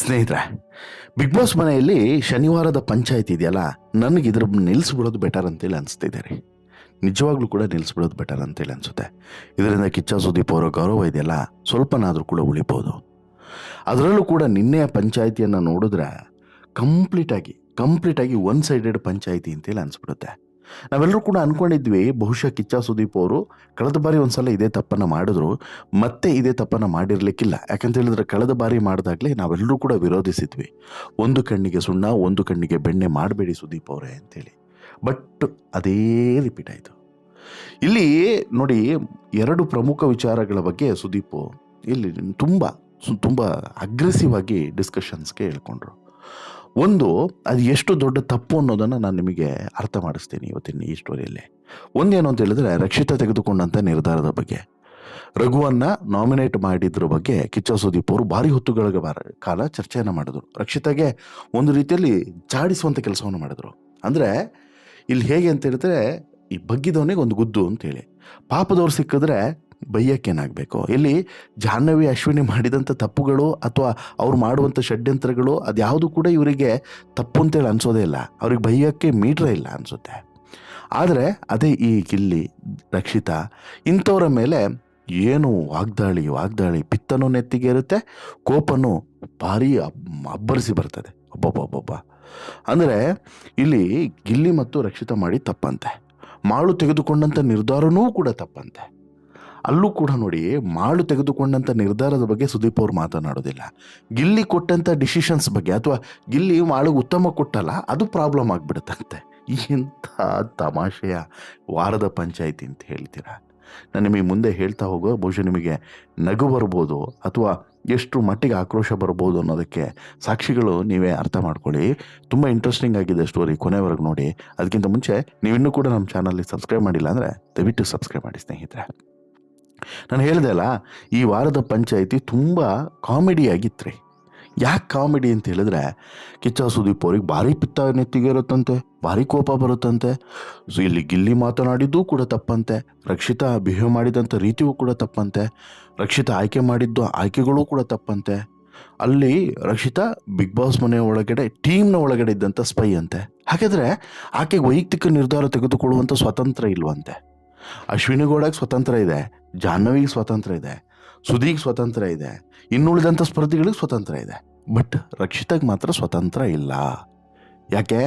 ಸ್ನೇಹಿತರೆ, big boss ಮನೆಯಲ್ಲಿ ಶನಿವಾರದ ಪಂಚಾಯತ್ ಇದೆಯಲ್ಲ, ನನಗೆ ಇದ್ರ ನಿಲ್ಲಿಸ್ಬಿಡೋದು ಬೆಟರ್ ಅಂತೇಳಿ ಅನಿಸ್ತಿದೆ ರೀ. ನಿಜವಾಗ್ಲೂ ಕೂಡ ನಿಲ್ಲಿಸ್ಬಿಡೋದು ಬೆಟರ್ ಅಂತೇಳಿ ಅನಿಸುತ್ತೆ. ಇದರಿಂದ ಕಿಚ್ಚ ಸುದೀಪ್ ಅವರ ಗೌರವ ಇದೆಯಲ್ಲ, ಸ್ವಲ್ಪನಾದರೂ ಕೂಡ ಉಳಿಬೋದು. ಅದರಲ್ಲೂ ಕೂಡ ನಿನ್ನೆಯ ಪಂಚಾಯಿತಿಯನ್ನು ನೋಡಿದ್ರೆ ಕಂಪ್ಲೀಟಾಗಿ ಒನ್ ಸೈಡೆಡ್ ಪಂಚಾಯಿತಿ ಅಂತೇಳಿ ಅನಿಸ್ಬಿಡುತ್ತೆ. ನಾವೆಲ್ಲರೂ ಕೂಡ ಅಂದ್ಕೊಂಡಿದ್ವಿ, ಬಹುಶಃ ಕಿಚ್ಚ ಸುದೀಪ್ ಅವರು ಕಳೆದ ಬಾರಿ ಒಂದ್ಸಲ ಇದೇ ತಪ್ಪನ್ನು ಮಾಡಿದ್ರು, ಮತ್ತೆ ಇದೇ ತಪ್ಪನ್ನು ಮಾಡಿರಲಿಕ್ಕಿಲ್ಲ. ಯಾಕಂತ ಹೇಳಿದ್ರೆ ಕಳೆದ ಬಾರಿ ಮಾಡಿದಾಗಲೇ ನಾವೆಲ್ಲರೂ ಕೂಡ ವಿರೋಧಿಸಿದ್ವಿ, ಒಂದು ಕಣ್ಣಿಗೆ ಸುಣ್ಣ ಒಂದು ಕಣ್ಣಿಗೆ ಬೆಣ್ಣೆ ಮಾಡಬೇಡಿ ಸುದೀಪ್ ಅವರೇ ಅಂತೇಳಿ. ಬಟ್ ಅದೇ ರಿಪೀಟ್ ಆಯಿತು. ಇಲ್ಲಿ ನೋಡಿ, ಎರಡು ಪ್ರಮುಖ ವಿಚಾರಗಳ ಬಗ್ಗೆ ಸುದೀಪ್ ಇಲ್ಲಿ ತುಂಬ ಅಗ್ರೆಸಿವ್ ಆಗಿ ಡಿಸ್ಕಷನ್ಸ್ಗೆ ಹೇಳ್ಕೊಂಡ್ರು. ಒಂದು, ಅದು ಎಷ್ಟು ದೊಡ್ಡ ತಪ್ಪು ಅನ್ನೋದನ್ನು ನಾನು ನಿಮಗೆ ಅರ್ಥ ಮಾಡಿಸ್ತೀನಿ ಇವತ್ತಿನ ಈ ಸ್ಟೋರಿಯಲ್ಲಿ. ಒಂದೇನು ಅಂತ ಹೇಳಿದ್ರೆ, ರಕ್ಷಿತಾ ತೆಗೆದುಕೊಂಡಂಥ ನಿರ್ಧಾರದ ಬಗ್ಗೆ, ರಘುವನ್ನು ನಾಮಿನೇಟ್ ಮಾಡಿದ್ರ ಬಗ್ಗೆ ಕಿಚ್ಚ ಸುದೀಪ್ ಅವರು ಭಾರಿ ಹೊತ್ತುಗಳ ಕಾಲ ಚರ್ಚೆಯನ್ನು ಮಾಡಿದ್ರು. ರಕ್ಷಿತಾಗೆ ಒಂದು ರೀತಿಯಲ್ಲಿ ಜಾಡಿಸುವಂಥ ಕೆಲಸವನ್ನು ಮಾಡಿದ್ರು. ಅಂದರೆ ಇಲ್ಲಿ ಹೇಗೆ ಅಂತ ಹೇಳಿದ್ರೆ, ಈ ಬಗ್ಗಿದವನಿಗೆ ಒಂದು ಗುದ್ದು ಅಂತೇಳಿ, ಪಾಪದವ್ರು ಸಿಕ್ಕಿದ್ರೆ ಬೈಯಕ್ಕೇನಾಗಬೇಕು. ಇಲ್ಲಿ ಜಾಹ್ನವಿ ಅಶ್ವಿನಿ ಮಾಡಿದಂಥ ತಪ್ಪುಗಳು ಅಥವಾ ಅವ್ರು ಮಾಡುವಂಥ ಷಡ್ಯಂತ್ರಗಳು ಅದ್ಯಾವುದು ಕೂಡ ಇವರಿಗೆ ತಪ್ಪು ಅಂತೇಳಿ ಅನಿಸೋದೇ ಇಲ್ಲ, ಅವ್ರಿಗೆ ಬೈಯೋಕ್ಕೆ ಮೀಟ್ರೇ ಇಲ್ಲ ಅನಿಸುತ್ತೆ. ಆದರೆ ಅದೇ ಈ ಗಿಲ್ಲಿ, ರಕ್ಷಿತಾ ಇಂಥವ್ರ ಮೇಲೆ ಏನು ವಾಗ್ದಾಳಿ ಪಿತ್ತನೂ ನೆತ್ತಿಗೆ ಇರುತ್ತೆ, ಕೋಪನೂ ಭಾರಿ ಅಬ್ಬರಿಸಿ ಬರ್ತದೆ. ಒಬ್ಬೊಬ್ಬ ಅಂದರೆ ಇಲ್ಲಿ ಗಿಲ್ಲಿ ಮತ್ತು ರಕ್ಷಿತಾ ಮಾಡಿ ತಪ್ಪಂತೆ, ಮಾಳು ತೆಗೆದುಕೊಂಡಂಥ ನಿರ್ಧಾರನೂ ಕೂಡ ತಪ್ಪಂತೆ. ಅಲ್ಲೂ ಕೂಡ ನೋಡಿ, ಮಾಳು ತೆಗೆದುಕೊಂಡಂಥ ನಿರ್ಧಾರದ ಬಗ್ಗೆ ಸುದೀಪ್ ಅವ್ರು ಮಾತನಾಡೋದಿಲ್ಲ. ಗಿಲ್ಲಿ ಕೊಟ್ಟಂಥ ಡಿಸಿಷನ್ಸ್ ಬಗ್ಗೆ, ಅಥವಾ ಗಿಲ್ಲಿ ಮಾಳುಗೆ ಉತ್ತಮ ಕೊಟ್ಟಲ್ಲ, ಅದು ಪ್ರಾಬ್ಲಮ್ ಆಗಿಬಿಡುತ್ತಂತೆ. ಇಂಥ ತಮಾಷೆಯ ವಾರದ ಪಂಚಾಯಿತಿ ಅಂತ ಹೇಳ್ತೀರಾ? ನಾನು ನಿಮಗೆ ಮುಂದೆ ಹೇಳ್ತಾ ಹೋಗೋ ಬಹುಶಃ ನಿಮಗೆ ನಗು ಬರ್ಬೋದು, ಅಥವಾ ಎಷ್ಟು ಮಟ್ಟಿಗೆ ಆಕ್ರೋಶ ಬರ್ಬೋದು ಅನ್ನೋದಕ್ಕೆ ಸಾಕ್ಷಿಗಳು ನೀವೇ ಅರ್ಥ ಮಾಡ್ಕೊಳ್ಳಿ. ತುಂಬ ಇಂಟ್ರೆಸ್ಟಿಂಗ್ ಆಗಿದೆ ಸ್ಟೋರಿ, ಕೊನೆವರೆಗೂ ನೋಡಿ. ಅದಕ್ಕಿಂತ ಮುಂಚೆ ನೀವಿನ್ನೂ ಕೂಡ ನಮ್ಮ ಚಾನಲ್ಲಿ ಸಬ್ಸ್ಕ್ರೈಬ್ ಮಾಡಿಲ್ಲ ಅಂದರೆ ದಯವಿಟ್ಟು ಸಬ್ಸ್ಕ್ರೈಬ್ ಮಾಡಿ ಸ್ನೇಹಿತರೆ. ನಾನು ಹೇಳಿದೆ ಅಲ್ಲ, ಈ ವಾರದ ಪಂಚಾಯಿತಿ ತುಂಬ ಕಾಮಿಡಿ ಆಗಿತ್ತು ರೀ. ಯಾಕೆ ಕಾಮಿಡಿ ಅಂತ ಹೇಳಿದ್ರೆ, ಕಿಚ್ಚ ಸುದೀಪ್ ಅವ್ರಿಗೆ ಭಾರಿ ಪಿತ್ತ ನೆತ್ತಿಗೆ ಇರುತ್ತಂತೆ, ಭಾರಿ ಕೋಪ ಬರುತ್ತಂತೆ. ಸೊ ಇಲ್ಲಿ ಗಿಲ್ಲಿ ಮಾತನಾಡಿದ್ದು ಕೂಡ ತಪ್ಪಂತೆ, ರಕ್ಷಿತಾ ಬಿಹೇವ್ ಮಾಡಿದಂಥ ರೀತಿಯೂ ಕೂಡ ತಪ್ಪಂತೆ, ರಕ್ಷಿತಾ ಆಯ್ಕೆ ಮಾಡಿದ್ದು ಆಯ್ಕೆಗಳೂ ಕೂಡ ತಪ್ಪಂತೆ. ಅಲ್ಲಿ ರಕ್ಷಿತಾ ಬಿಗ್ ಬಾಸ್ ಮನೆ ಒಳಗಡೆ ಟೀಮ್ನ ಒಳಗಡೆ ಇದ್ದಂಥ ಸ್ಪೈ ಅಂತೆ. ಹಾಗಾದರೆ ಆಕೆಗೆ ವೈಯಕ್ತಿಕ ನಿರ್ಧಾರ ತೆಗೆದುಕೊಳ್ಳುವಂಥ ಸ್ವತಂತ್ರ ಇಲ್ವಂತೆ. ಅಶ್ವಿನಿ ಗೌಡಗೆ ಸ್ವತಂತ್ರ ಇದೆ, ಜಾಹ್ನವಿಗೆ ಸ್ವತಂತ್ರ ಇದೆ, ಸುದೀಗೆ ಸ್ವತಂತ್ರ ಇದೆ, ಇನ್ನುಳಿದಂಥ ಸ್ಪರ್ಧಿಗಳಿಗೆ ಸ್ವತಂತ್ರ ಇದೆ. ಬಟ್ ರಕ್ಷಿತಾಗೆ ಮಾತ್ರ ಸ್ವತಂತ್ರ ಇಲ್ಲ. ಯಾಕೆ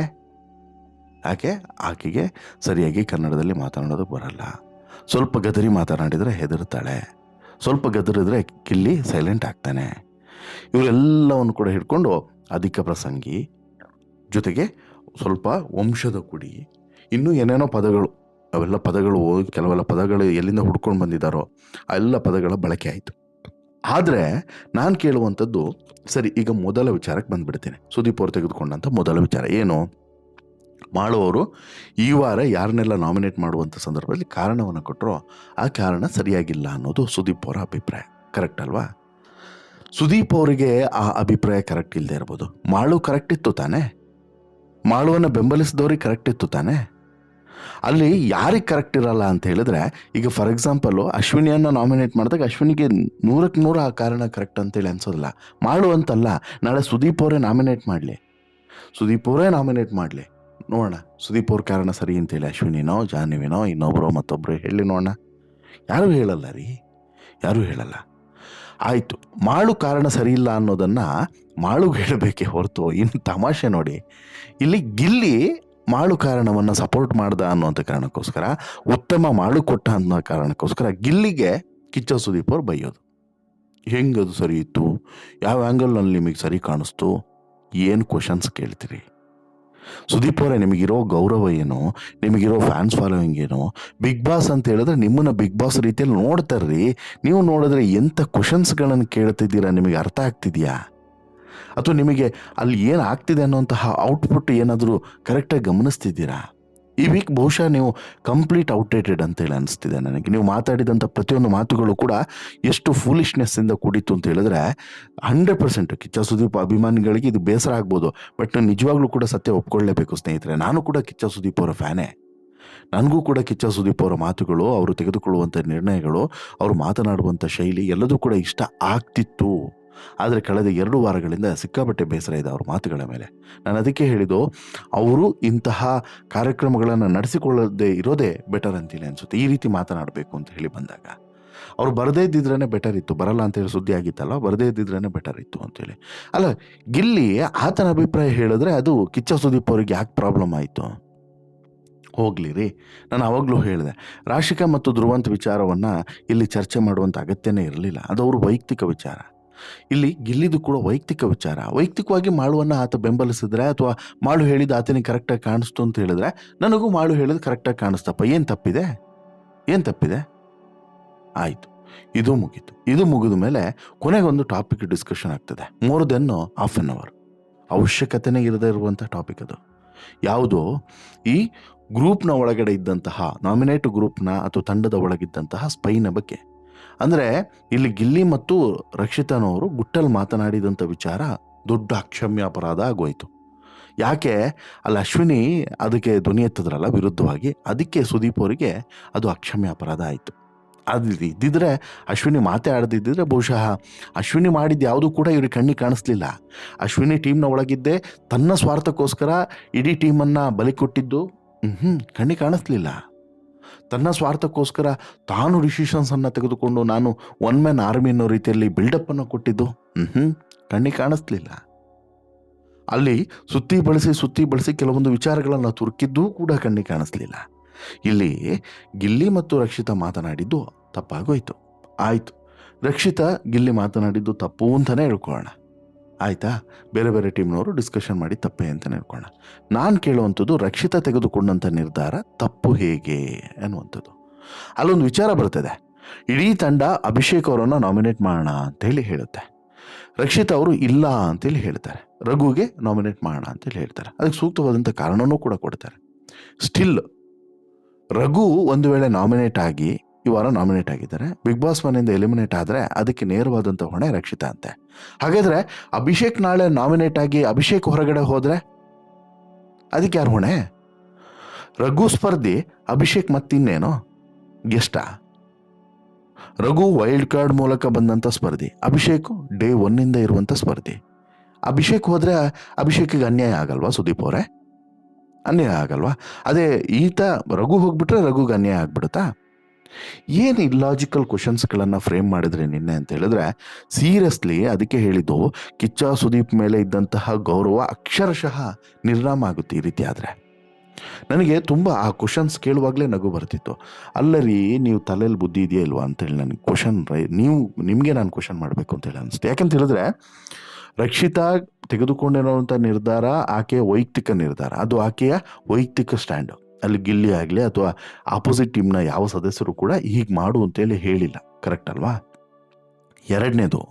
ಆಕೆಗೆ ಸರಿಯಾಗಿ ಕನ್ನಡದಲ್ಲಿ ಮಾತನಾಡೋದು ಬರಲ್ಲ. ಸ್ವಲ್ಪ ಗದರಿ ಮಾತನಾಡಿದರೆ ಹೆದರ್ತಾಳೆ, ಸ್ವಲ್ಪ ಗದರಿದ್ರೆ ಗಿಲ್ಲಿ ಸೈಲೆಂಟ್ ಆಗ್ತಾನೆ. ಇವರೆಲ್ಲವನ್ನು ಕೂಡ ಹಿಡ್ಕೊಂಡು ಅಧಿಕ ಪ್ರಸಂಗಿ, ಜೊತೆಗೆ ಸ್ವಲ್ಪ ವಂಶದ ಕುಡಿ, ಇನ್ನೂ ಏನೇನೋ ಪದಗಳು, ಅವೆಲ್ಲ ಪದಗಳು, ಕೆಲವೆಲ್ಲ ಪದಗಳು ಎಲ್ಲಿಂದ ಹುಡ್ಕೊಂಡು ಬಂದಿದ್ದಾರೋ ಆ ಎಲ್ಲ ಪದಗಳ ಬಳಕೆ ಆಯಿತು. ಆದರೆ ನಾನು ಕೇಳುವಂಥದ್ದು, ಸರಿ ಈಗ ಮೊದಲ ವಿಚಾರಕ್ಕೆ ಬಂದುಬಿಡ್ತೇನೆ. ಸುದೀಪ್ ಅವರು ತೆಗೆದುಕೊಂಡಂಥ ಮೊದಲ ವಿಚಾರ ಏನು? ಮಾಡುವವರು ಈ ವಾರ ಯಾರನ್ನೆಲ್ಲ ನಾಮಿನೇಟ್ ಮಾಡುವಂಥ ಸಂದರ್ಭದಲ್ಲಿ ಕಾರಣವನ್ನು ಕೊಟ್ಟರೋ ಆ ಕಾರಣ ಸರಿಯಾಗಿಲ್ಲ ಅನ್ನೋದು ಸುದೀಪ್ ಅವರ ಅಭಿಪ್ರಾಯ. ಕರೆಕ್ಟ್ ಅಲ್ವಾ? ಸುದೀಪ್ ಅವರಿಗೆ ಆ ಅಭಿಪ್ರಾಯ ಕರೆಕ್ಟ್ ಇಲ್ಲದೆ ಇರ್ಬೋದು, ಮಾಳು ಕರೆಕ್ಟ್ ಇತ್ತು ತಾನೇ, ಮಾಳುವನ್ನು ಬೆಂಬಲಿಸಿದವ್ರಿಗೆ ಕರೆಕ್ಟ್ ಇತ್ತು ತಾನೇ. ಅಲ್ಲಿ ಯಾರಿಗೆ ಕರೆಕ್ಟ್ ಇರಲ್ಲ ಅಂತ ಹೇಳಿದ್ರೆ, ಈಗ ಫಾರ್ ಎಕ್ಸಾಂಪಲು ಅಶ್ವಿನಿಯನ್ನು ನಾಮಿನೇಟ್ ಮಾಡಿದಾಗ ಅಶ್ವಿನಿಗೆ 100% ಆ ಕಾರಣ ಕರೆಕ್ಟ್ ಅಂತೇಳಿ ಅನ್ಸೋದಿಲ್ಲ. ಮಾಡು ಅಂತಲ್ಲ, ನಾಳೆ ಸುದೀಪ್ ಅವರೇ ನಾಮಿನೇಟ್ ಮಾಡಲಿ, ನೋಡೋಣ ಸುದೀಪ್ ಅವ್ರ ಕಾರಣ ಸರಿ ಅಂತೇಳಿ ಅಶ್ವಿನಿನೋ ಜಾಹ್ನವಿನೋ ಇನ್ನೊಬ್ಬರೋ ಮತ್ತೊಬ್ಬರು ಹೇಳಿ ನೋಡೋಣ. ಯಾರೂ ಹೇಳಲ್ಲ. ಆಯಿತು, ಮಾಳು ಕಾರಣ ಸರಿ ಇಲ್ಲ ಅನ್ನೋದನ್ನು ಮಾಳುಗೆ ಹೇಳಬೇಕೇ ಹೊರತು, ಇನ್ನು ತಮಾಷೆ ನೋಡಿ, ಇಲ್ಲಿ ಗಿಲ್ಲಿ ಮಾಳು ಕಾರಣವನ್ನು ಸಪೋರ್ಟ್ ಮಾಡ್ದ ಅನ್ನೋಂಥ ಕಾರಣಕ್ಕೋಸ್ಕರ, ಉತ್ತಮ ಮಾಳು ಕೊಟ್ಟ ಅನ್ನೋ ಕಾರಣಕ್ಕೋಸ್ಕರ ಗಿಲ್ಲಿಗೆ ಕಿಚ್ಚ ಸುದೀಪ್ ಅವ್ರು ಬೈಯೋದು. ಹೆಂಗದು ಸರಿ ಇತ್ತು? ಯಾವ ಆ್ಯಂಗಲ್ನಲ್ಲಿ ನಿಮಗೆ ಸರಿ ಕಾಣಿಸ್ತು? ಏನು ಕ್ವಶನ್ಸ್ ಕೇಳ್ತೀರಿ? ಸುದೀಪ್ ಅವರೇ, ನಿಮಗಿರೋ ಗೌರವ ಏನು, ನಿಮಗಿರೋ ಫ್ಯಾನ್ಸ್ ಫಾಲೋವಿಂಗ್ ಏನು? ಬಿಗ್ ಬಾಸ್ ಅಂತ ಹೇಳಿದ್ರೆ ನಿಮ್ಮನ್ನು ಬಿಗ್ ಬಾಸ್ ರೀತಿಯಲ್ಲಿ ನೋಡ್ತಾರ್ರಿ. ನೀವು ನೋಡಿದ್ರೆ ಎಂಥ ಕ್ವಶನ್ಸ್ಗಳನ್ನು ಕೇಳ್ತಿದ್ದೀರಾ? ನಿಮಗೆ ಅರ್ಥ ಆಗ್ತಿದೆಯಾ? ಅಥವಾ ನಿಮಗೆ ಅಲ್ಲಿ ಏನು ಆಗ್ತಿದೆ ಅನ್ನೋಂತಹ ಔಟ್ಪುಟ್ ಏನಾದರೂ ಕರೆಕ್ಟಾಗಿ ಗಮನಿಸ್ತಿದ್ದೀರಾ? ಈ ವೀಕ್ ಬಹುಶಃ ನೀವು ಕಂಪ್ಲೀಟ್ ಔಟ್ಡೇಟೆಡ್ ಅಂತೇಳಿ ಅನಿಸ್ತಿದೆ ನನಗೆ. ನೀವು ಮಾತಾಡಿದಂಥ ಪ್ರತಿಯೊಂದು ಮಾತುಗಳು ಕೂಡ ಎಷ್ಟು ಫೂಲಿಶ್ನೆಸ್ಸಿಂದ ಕೂಡಿತ್ತು ಅಂತ ಹೇಳಿದ್ರೆ 100% ಕಿಚ್ಚ ಸುದೀಪ್ ಅಭಿಮಾನಿಗಳಿಗೆ ಇದು ಬೇಸರ ಆಗ್ಬೋದು. ಬಟ್ ನಿಜವಾಗ್ಲೂ ಕೂಡ ಸತ್ಯ ಒಪ್ಕೊಳ್ಳೇಬೇಕು ಸ್ನೇಹಿತರೆ. ನಾನು ಕೂಡ ಕಿಚ್ಚ ಸುದೀಪ್ ಅವರ ಫ್ಯಾನೇ. ನನಗೂ ಕೂಡ ಕಿಚ್ಚ ಸುದೀಪ್ ಅವರ ಮಾತುಗಳು, ಅವರು ತೆಗೆದುಕೊಳ್ಳುವಂಥ ನಿರ್ಣಯಗಳು, ಅವರು ಮಾತನಾಡುವಂಥ ಶೈಲಿ ಎಲ್ಲದೂ ಕೂಡ ಇಷ್ಟ ಆಗ್ತಿತ್ತು. ಆದರೆ ಕಳೆದ 2 ವಾರಗಳಿಂದ ಸಿಕ್ಕಾಪಟ್ಟೆ ಬೇಸರ ಇದೆ ಅವ್ರ ಮಾತುಗಳ ಮೇಲೆ. ನಾನು ಅದಕ್ಕೆ ಹೇಳಿದ್ದು, ಅವರು ಇಂತಹ ಕಾರ್ಯಕ್ರಮಗಳನ್ನು ನಡೆಸಿಕೊಳ್ಳದೇ ಇರೋದೇ ಬೆಟರ್ ಅಂತೀನಿ ಅನಿಸುತ್ತೆ. ಈ ರೀತಿ ಮಾತನಾಡಬೇಕು ಅಂತ ಹೇಳಿ ಬಂದಾಗ ಅವ್ರು ಬರದೇ ಇದ್ದಿದ್ರೇ ಬೆಟರ್ ಇತ್ತು. ಬರಲ್ಲ ಅಂತೇಳಿ ಸುದ್ದಿ ಆಗಿತ್ತಲ್ಲ, ಬರದೇ ಇದ್ದಿದ್ರೇ ಬೆಟರ್ ಇತ್ತು ಅಂತೇಳಿ. ಅಲ್ಲ, ಗಿಲ್ಲಿ ಆತನ ಅಭಿಪ್ರಾಯ ಹೇಳಿದ್ರೆ ಅದು ಕಿಚ್ಚ ಸುದೀಪ್ ಅವರಿಗೆ ಯಾಕೆ ಪ್ರಾಬ್ಲಮ್ ಆಯಿತು? ಹೋಗ್ಲಿ ರೀ, ನಾನು ಆವಾಗಲೂ ಹೇಳಿದೆ, ರಾಶಿಕಾ ಮತ್ತು ಧ್ರುವಂತ್ ವಿಚಾರವನ್ನು ಇಲ್ಲಿ ಚರ್ಚೆ ಮಾಡುವಂಥ ಅಗತ್ಯನೇ ಇರಲಿಲ್ಲ. ಅದು ಅವ್ರ ವೈಯಕ್ತಿಕ ವಿಚಾರ. ಇಲ್ಲಿ ಗಿಲ್ಲಿದು ಕೂಡ ವೈಯಕ್ತಿಕ ವಿಚಾರ. ವೈಯಕ್ತಿಕವಾಗಿ ಮಾಳುವನ್ನು ಆತ ಬೆಂಬಲಿಸಿದ್ರೆ ಅಥವಾ ಮಾಳು ಹೇಳಿದ ಆತನಿಗೆ ಕರೆಕ್ಟಾಗಿ ಕಾಣಿಸ್ತು ಅಂತ ಹೇಳಿದ್ರೆ, ನನಗೂ ಮಾಳು ಹೇಳಿದ್ ಕರೆಕ್ಟಾಗಿ ಕಾಣಿಸ್ತಪ್ಪ, ಏನು ತಪ್ಪಿದೆ? ಆಯಿತು, ಇದು ಮುಗೀತು. ಇದು ಮುಗಿದ ಮೇಲೆ ಕೊನೆಗೊಂದು ಟಾಪಿಕ್ ಡಿಸ್ಕಷನ್ ಆಗ್ತದೆ, more than half an hour. ಅವಶ್ಯಕತೆನೇ ಇರದೇ ಇರುವಂಥ ಟಾಪಿಕ್ ಅದು. ಯಾವುದೋ ಈ ಗ್ರೂಪ್ನ ಒಳಗಡೆ ಇದ್ದಂತಹ ನಾಮಿನೇಟ್ ಗ್ರೂಪ್ನ ಅಥವಾ ತಂಡದ ಒಳಗಿದ್ದಂತಹ ಸ್ಪೈನ ಬಗ್ಗೆ. ಅಂದರೆ ಇಲ್ಲಿ ಗಿಲ್ಲಿ ಮತ್ತು ರಕ್ಷಿತಾನವರು ಗುಟ್ಟಲ್ಲಿ ಮಾತನಾಡಿದಂಥ ವಿಚಾರ ದೊಡ್ಡ ಅಕ್ಷಮ್ಯ ಅಪರಾಧ ಆಗೋಯ್ತು. ಯಾಕೆ? ಅಲ್ಲಿ ಅಶ್ವಿನಿ ಅದಕ್ಕೆ ಧ್ವನಿ ಎತ್ತಿದ್ರಲ್ಲ ವಿರುದ್ಧವಾಗಿ, ಅದಕ್ಕೆ ಸುದೀಪ್ ಅವರಿಗೆ ಅದು ಅಕ್ಷಮ್ಯ ಅಪರಾಧ ಆಯಿತು. ಅದು ಇದ್ದಿದ್ರೆ, ಅಶ್ವಿನಿ ಮಾತೇ ಆಡದಿದ್ದರೆ ಬಹುಶಃ ಅಶ್ವಿನಿ ಮಾಡಿದ್ದು ಯಾವುದೂ ಕೂಡ ಇವ್ರಿಗೆ ಕಣ್ಣಿಗೆ ಕಾಣಿಸ್ಲಿಲ್ಲ. ಅಶ್ವಿನಿ ಟೀಮ್ನ ಒಳಗಿದ್ದೇ ತನ್ನ ಸ್ವಾರ್ಥಕ್ಕೋಸ್ಕರ ಇಡೀ ಟೀಮನ್ನು ಬಲಿ ಕೊಟ್ಟಿದ್ದು ಕಣ್ಣಿಗೆ ಕಾಣಿಸ್ಲಿಲ್ಲ. ತನ್ನ ಸ್ವಾರ್ಥಕ್ಕೋಸ್ಕರ ತಾನು ಡಿಸಿಷನ್ಸನ್ನು ತೆಗೆದುಕೊಂಡು ನಾನು ಒನ್ ಮ್ಯಾನ್ ಆರ್ಮಿ ಅನ್ನೋ ರೀತಿಯಲ್ಲಿ ಬಿಲ್ಡಪ್ಪನ್ನು ಕೊಟ್ಟಿದ್ದು ಕಣ್ಣಿಗೆ ಕಾಣಿಸ್ಲಿಲ್ಲ. ಅಲ್ಲಿ ಸುತ್ತಿ ಬಳಸಿ ಕೆಲವೊಂದು ವಿಚಾರಗಳನ್ನು ತುರುಕಿದ್ದೂ ಕೂಡ ಕಣ್ಣಿಗೆ ಕಾಣಿಸ್ಲಿಲ್ಲ. ಇಲ್ಲಿ ಗಿಲ್ಲಿ ಮತ್ತು ರಕ್ಷಿತಾ ಮಾತನಾಡಿದ್ದು ತಪ್ಪಾಗೋಯ್ತು. ಆಯಿತು, ರಕ್ಷಿತಾ ಗಿಲ್ಲಿ ಮಾತನಾಡಿದ್ದು ತಪ್ಪು ಅಂತಲೇ ಹೇಳ್ಕೊಳ್ಳೋಣ, ಆಯಿತಾ? ಬೇರೆ ಬೇರೆ ಟೀಮ್ನವರು ಡಿಸ್ಕಷನ್ ಮಾಡಿ ತಪ್ಪೇ ಅಂತಲೇ ಹೇಳ್ಕೊಳ್ಳೋಣ. ನಾನು ಕೇಳುವಂಥದ್ದು, ರಕ್ಷಿತಾ ತೆಗೆದುಕೊಂಡಂಥ ನಿರ್ಧಾರ ತಪ್ಪು ಹೇಗೆ ಅನ್ನುವಂಥದ್ದು. ಅಲ್ಲೊಂದು ವಿಚಾರ ಬರ್ತದೆ, ಇಡೀ ತಂಡ ಅಭಿಷೇಕ್ ಅವರನ್ನು ನಾಮಿನೇಟ್ ಮಾಡೋಣ ಅಂತೇಳಿ ಹೇಳುತ್ತೆ. ರಕ್ಷಿತಾ ಅವರು ಇಲ್ಲ ಅಂತೇಳಿ ಹೇಳ್ತಾರೆ, ರಘುಗೆ ನಾಮಿನೇಟ್ ಮಾಡೋಣ ಅಂತೇಳಿ ಹೇಳ್ತಾರೆ. ಅದಕ್ಕೆ ಸೂಕ್ತವಾದಂಥ ಕಾರಣವೂ ಕೂಡ ಕೊಡ್ತಾರೆ. ಸ್ಟಿಲ್ ರಘು ಒಂದು ವೇಳೆ ನಾಮಿನೇಟ್ ಆಗಿ, ಈ ವಾರ ನಾಮಿನೇಟ್ ಆಗಿದ್ದಾರೆ, ಬಿಗ್ ಬಾಸ್ ಮನೆಯಿಂದ ಎಲಿಮಿನೇಟ್ ಆದರೆ ಅದಕ್ಕೆ ನೇರವಾದಂಥ ಹೊಣೆ ರಕ್ಷಿತಾ ಅಂತೆ. ಹಾಗಾದರೆ ಅಭಿಷೇಕ್ ನಾಳೆ ನಾಮಿನೇಟ್ ಆಗಿ ಅಭಿಷೇಕ್ ಹೊರಗಡೆ ಹೋದರೆ ಅದಕ್ಕೆ ಯಾರು ಹೊಣೆ? ರಘು ಸ್ಪರ್ಧಿ, ಅಭಿಷೇಕ್ ಮತ್ತಿನ್ನೇನೋ ಗೆಸ್ಟಾ? ರಘು ವೈಲ್ಡ್ ಕಾರ್ಡ್ ಮೂಲಕ ಬಂದಂಥ ಸ್ಪರ್ಧಿ, ಅಭಿಷೇಕ್ ಡೇ 1 ಇರುವಂಥ ಸ್ಪರ್ಧಿ. ಅಭಿಷೇಕ್ ಹೋದರೆ ಅಭಿಷೇಕಿಗೆ ಅನ್ಯಾಯ ಆಗಲ್ವಾ ಸುದೀಪ್ ಅವರೇ? ಅನ್ಯಾಯ ಆಗಲ್ವಾ? ಅದೇ ಈತ ರಘು ಹೋಗ್ಬಿಟ್ರೆ ರಘುಗೆ ಅನ್ಯಾಯ ಆಗ್ಬಿಡುತ್ತಾ? ಏನು ಇಲ್ಲಾಜಿಕಲ್ ಕ್ವಶನ್ಸ್ಗಳನ್ನು ಫ್ರೇಮ್ ಮಾಡಿದ್ರೆ ನಿನ್ನೆ ಅಂತ ಹೇಳಿದ್ರೆ, ಸೀರಿಯಸ್ಲಿ ಅದಕ್ಕೆ ಹೇಳಿದ್ದು, ಕಿಚ್ಚ ಸುದೀಪ್ ಮೇಲೆ ಇದ್ದಂತಹ ಗೌರವ ಅಕ್ಷರಶಃ ನಿರ್ನಾಮ ಆಗುತ್ತೆ ಈ ರೀತಿ ಆದರೆ. ನನಗೆ ತುಂಬ ಆ ಕ್ವಶನ್ಸ್ ಕೇಳುವಾಗಲೇ ನಗು ಬರ್ತಿತ್ತು. ಅಲ್ಲರಿ, ನೀವು ತಲೆಯಲ್ಲಿ ಬುದ್ಧಿ ಇದೆಯಾ ಇಲ್ವಾ ಅಂತೇಳಿ ನನಗೆ ಕ್ವಶನ್ ನಿಮಗೆ ನಾನು ಕ್ವಶನ್ ಮಾಡಬೇಕು ಅಂತೇಳಿ ಅನಿಸ್ತು. ಯಾಕಂತ ಹೇಳಿದ್ರೆ, ರಕ್ಷಿತಾ ತೆಗೆದುಕೊಂಡಿರುವಂಥ ನಿರ್ಧಾರ ಆಕೆಯ ವೈಯಕ್ತಿಕ ನಿರ್ಧಾರ, ಅದು ಆಕೆಯ ವೈಯಕ್ತಿಕ ಸ್ಟ್ಯಾಂಡು. ಅಲ್ಲಿ ಗಿಲ್ಲಿ ಆಗಲಿ ಅಥವಾ ಆಪೋಸಿಟ್ ಟೀಮ್ನ ಯಾವ ಸದಸ್ಯರು ಕೂಡ ಹೀಗೆ ಮಾಡು ಅಂತೇಳಿ ಹೇಳಿಲ್ಲ, ಕರೆಕ್ಟ್ ಅಲ್ವಾ? ಎರಡನೇದು,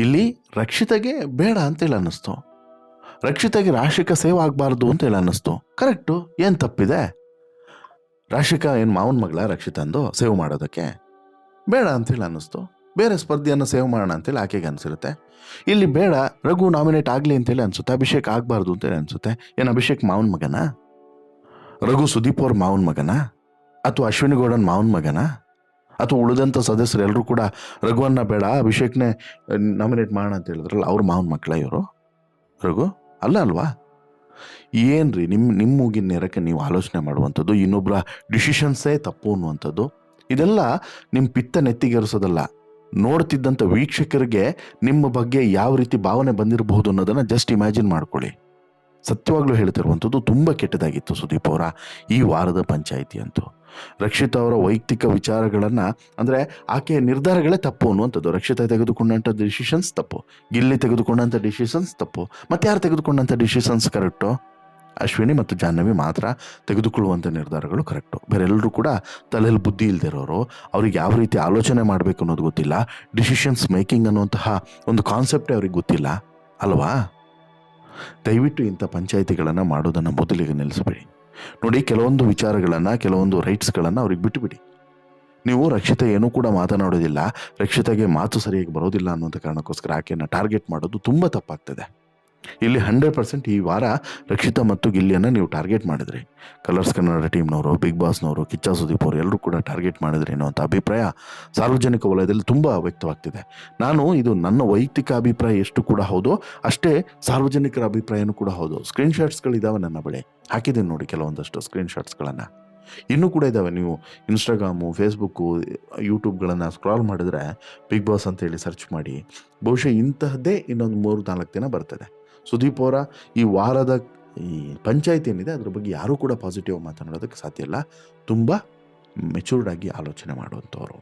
ಇಲ್ಲಿ ರಕ್ಷಿತಾಗೆ ಬೇಡ ಅಂತೇಳಿ ಅನ್ನಿಸ್ತು, ರಕ್ಷಿತಾಗೆ ರಾಶಿಕಾ ಸೇವ್ ಆಗಬಾರ್ದು ಅಂತೇಳಿ ಅನ್ನಿಸ್ತು. ಕರೆಕ್ಟು, ಏನು ತಪ್ಪಿದೆ? ರಾಶಿಕಾ ಏನು ಮಾವನ ಮಗಳ ರಕ್ಷಿತಾಂದು ಸೇವ್ ಮಾಡೋದಕ್ಕೆ? ಬೇಡ ಅಂತೇಳಿ ಅನ್ನಿಸ್ತು. ಬೇರೆ ಸ್ಪರ್ಧೆಯನ್ನು ಸೇವ್ ಮಾಡೋಣ ಅಂತೇಳಿ ಆಕೆಗೆ ಅನಿಸಿರುತ್ತೆ. ಇಲ್ಲಿ ಬೇಡ, ರಘು ನಾಮಿನೇಟ್ ಆಗಲಿ ಅಂತೇಳಿ ಅನಿಸುತ್ತೆ, ಅಭಿಷೇಕ್ ಆಗಬಾರ್ದು ಅಂತೇಳಿ ಅನಿಸುತ್ತೆ. ಏನು ಅಭಿಷೇಕ್ ಮಾವನ ಮಗನಾ? ರಘು ಸುದೀಪ್ ಅವ್ರ ಮಾವನ ಮಗನಾ? ಅಥವಾ ಅಶ್ವಿನಿ ಗೌಡನ ಮಾವನ ಮಗನಾ? ಅಥವಾ ಉಳಿದಂಥ ಸದಸ್ಯರು ಎಲ್ಲರೂ ಕೂಡ ರಘುವನ್ನ ಬೇಡ ಅಭಿಷೇಕ್ನೇ ನಾಮಿನೇಟ್ ಮಾಡೋಣ ಅಂತ ಹೇಳಿದ್ರಲ್ಲ, ಅವ್ರ ಮಾವನ ಮಕ್ಕಳ ಇವರು ರಘು? ಅಲ್ವಾ? ಏನ್ರಿ ನಿಮ್ಮ ಮೂಗಿನ ನೇರಕ್ಕೆ ನೀವು ಆಲೋಚನೆ ಮಾಡುವಂಥದ್ದು, ಇನ್ನೊಬ್ಬರ ಡಿಸಿಷನ್ಸೇ ತಪ್ಪು ಅನ್ನುವಂಥದ್ದು, ಇದೆಲ್ಲ ನಿಮ್ಮ ಪಿತ್ತ ನೆತ್ತಿಗೇರಿಸೋದಲ್ಲ. ನೋಡ್ತಿದ್ದಂಥ ವೀಕ್ಷಕರಿಗೆ ನಿಮ್ಮ ಬಗ್ಗೆ ಯಾವ ರೀತಿ ಭಾವನೆ ಬಂದಿರಬಹುದು ಅನ್ನೋದನ್ನು ಜಸ್ಟ್ ಇಮ್ಯಾಜಿನ್ ಮಾಡ್ಕೊಳ್ಳಿ. ಸತ್ಯವಾಗ್ಲೂ ಹೇಳ್ತಿರುವಂಥದ್ದು ತುಂಬ ಕೆಟ್ಟದಾಗಿತ್ತು ಸುದೀಪ್ ಅವರ ಈ ವಾರದ ಪಂಚಾಯಿತಿ ಅಂತೂ. ರಕ್ಷಿತಾ ಅವರ ವೈಯಕ್ತಿಕ ವಿಚಾರಗಳನ್ನು, ಅಂದರೆ ಆಕೆಯ ನಿರ್ಧಾರಗಳೇ ತಪ್ಪು ಅನ್ನುವಂಥದ್ದು. ರಕ್ಷಿತಾ ತೆಗೆದುಕೊಂಡಂಥ ಡಿಸಿಷನ್ಸ್ ತಪ್ಪು, ಗಿಲ್ಲಿ ತೆಗೆದುಕೊಂಡಂಥ ಡಿಸಿಷನ್ಸ್ ತಪ್ಪು. ಮತ್ತು ಯಾರು ತೆಗೆದುಕೊಂಡಂಥ ಡಿಸಿಷನ್ಸ್ ಕರೆಕ್ಟು? ಅಶ್ವಿನಿ ಮತ್ತು ಜಾಹ್ನವಿ ಮಾತ್ರ ತೆಗೆದುಕೊಳ್ಳುವಂಥ ನಿರ್ಧಾರಗಳು ಕರೆಕ್ಟು. ಬೇರೆಲ್ಲರೂ ಕೂಡ ತಲೆಯಲ್ಲಿ ಬುದ್ಧಿ ಇಲ್ದಿರೋರು, ಅವ್ರಿಗೆ ಯಾವ ರೀತಿ ಆಲೋಚನೆ ಮಾಡಬೇಕು ಅನ್ನೋದು ಗೊತ್ತಿಲ್ಲ. ಡಿಸಿಷನ್ಸ್ ಮೇಕಿಂಗ್ ಅನ್ನುವಂತಹ ಒಂದು ಕಾನ್ಸೆಪ್ಟೇ ಅವ್ರಿಗೆ ಗೊತ್ತಿಲ್ಲ ಅಲ್ವಾ? ದಯವಿಟ್ಟು ಇಂಥ ಪಂಚಾಯಿತಿಗಳನ್ನು ಮಾಡೋದನ್ನು ಮೊದಲಿಗೆ ನಿಲ್ಲಿಸಬೇಡಿ. ನೋಡಿ, ಕೆಲವೊಂದು ವಿಚಾರಗಳನ್ನು, ಕೆಲವೊಂದು ರೈಟ್ಸ್ಗಳನ್ನು ಅವ್ರಿಗೆ ಬಿಟ್ಟುಬಿಡಿ. ನೀವು ರಕ್ಷಿತಾ ಏನೂ ಕೂಡ ಮಾತನಾಡೋದಿಲ್ಲ, ರಕ್ಷಿತಾಗೆ ಮಾತು ಸರಿಯಾಗಿ ಬರೋದಿಲ್ಲ ಅನ್ನೋಂಥ ಕಾರಣಕ್ಕೋಸ್ಕರ ಆಕೆಯನ್ನು ಟಾರ್ಗೆಟ್ ಮಾಡೋದು ತುಂಬ ತಪ್ಪಾಗ್ತದೆ. ಇಲ್ಲಿ 100% ಈ ವಾರ ರಕ್ಷಿತಾ ಮತ್ತು ಗಿಲ್ಲಿಯನ್ನು ನೀವು ಟಾರ್ಗೆಟ್ ಮಾಡಿದ್ರಿ. ಕಲರ್ಸ್ ಕನ್ನಡ ಟೀಮ್ನವರು, ಬಿಗ್ ಬಾಸ್ನವರು, ಕಿಚ್ಚ ಸುದೀಪ್ ಅವರು ಎಲ್ಲರೂ ಕೂಡ ಟಾರ್ಗೆಟ್ ಮಾಡಿದ್ರಿ ಅನ್ನೋಂಥ ಅಭಿಪ್ರಾಯ ಸಾರ್ವಜನಿಕ ವಲಯದಲ್ಲಿ ತುಂಬ ವ್ಯಕ್ತವಾಗ್ತಿದೆ. ನಾನು ಇದು ನನ್ನ ವೈಯಕ್ತಿಕ ಅಭಿಪ್ರಾಯ ಎಷ್ಟು ಕೂಡ ಹೌದು, ಅಷ್ಟೇ ಸಾರ್ವಜನಿಕರ ಅಭಿಪ್ರಾಯನೂ ಕೂಡ ಹೌದು. ಸ್ಕ್ರೀನ್ಶಾಟ್ಸ್ಗಳಿದ್ದಾವೆ ನನ್ನ ಬಳಿ, ಹಾಕಿದ್ದೀನಿ ನೋಡಿ ಕೆಲವೊಂದಷ್ಟು ಸ್ಕ್ರೀನ್ಶಾಟ್ಸ್ಗಳನ್ನು. ಇನ್ನೂ ಕೂಡ ಇದ್ದಾವೆ. ನೀವು ಇನ್ಸ್ಟಾಗ್ರಾಮು, ಫೇಸ್ಬುಕ್ಕು, ಯೂಟ್ಯೂಬ್ಗಳನ್ನು ಸ್ಕ್ರಾಲ್ ಮಾಡಿದ್ರೆ ಬಿಗ್ ಬಾಸ್ ಅಂತೇಳಿ ಸರ್ಚ್ ಮಾಡಿ, ಬಹುಶಃ ಇಂತಹದ್ದೇ ಇನ್ನೊಂದು 3-4 ದಿನ ಬರ್ತದೆ. ಸುದೀಪ್ ಅವರ ಈ ವಾರದ ಈ ಪಂಚಾಯಿತಿ ಏನಿದೆ ಅದ್ರ ಬಗ್ಗೆ ಯಾರೂ ಕೂಡ ಪಾಸಿಟಿವ್ ಮಾತನಾಡೋದಕ್ಕೆ ಸಾಧ್ಯ ಇಲ್ಲ. ತುಂಬ ಮೆಚೂರ್ಡ್ ಆಗಿ ಆಲೋಚನೆ ಮಾಡುವಂಥವ್ರು.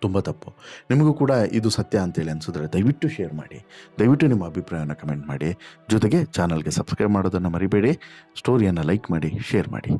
ತುಂಬ ತಪ್ಪು. ನಿಮಗೂ ಕೂಡ ಇದು ಸತ್ಯ ಅಂತೇಳಿ ಅನಿಸಿದ್ರೆ ದಯವಿಟ್ಟು ಶೇರ್ ಮಾಡಿ, ದಯವಿಟ್ಟು ನಿಮ್ಮ ಅಭಿಪ್ರಾಯವನ್ನು ಕಮೆಂಟ್ ಮಾಡಿ, ಜೊತೆಗೆ ಚಾನಲ್ಗೆ ಸಬ್ಸ್ಕ್ರೈಬ್ ಮಾಡೋದನ್ನು ಮರಿಬೇಡಿ, ಸ್ಟೋರಿಯನ್ನು ಲೈಕ್ ಮಾಡಿ, ಶೇರ್ ಮಾಡಿ.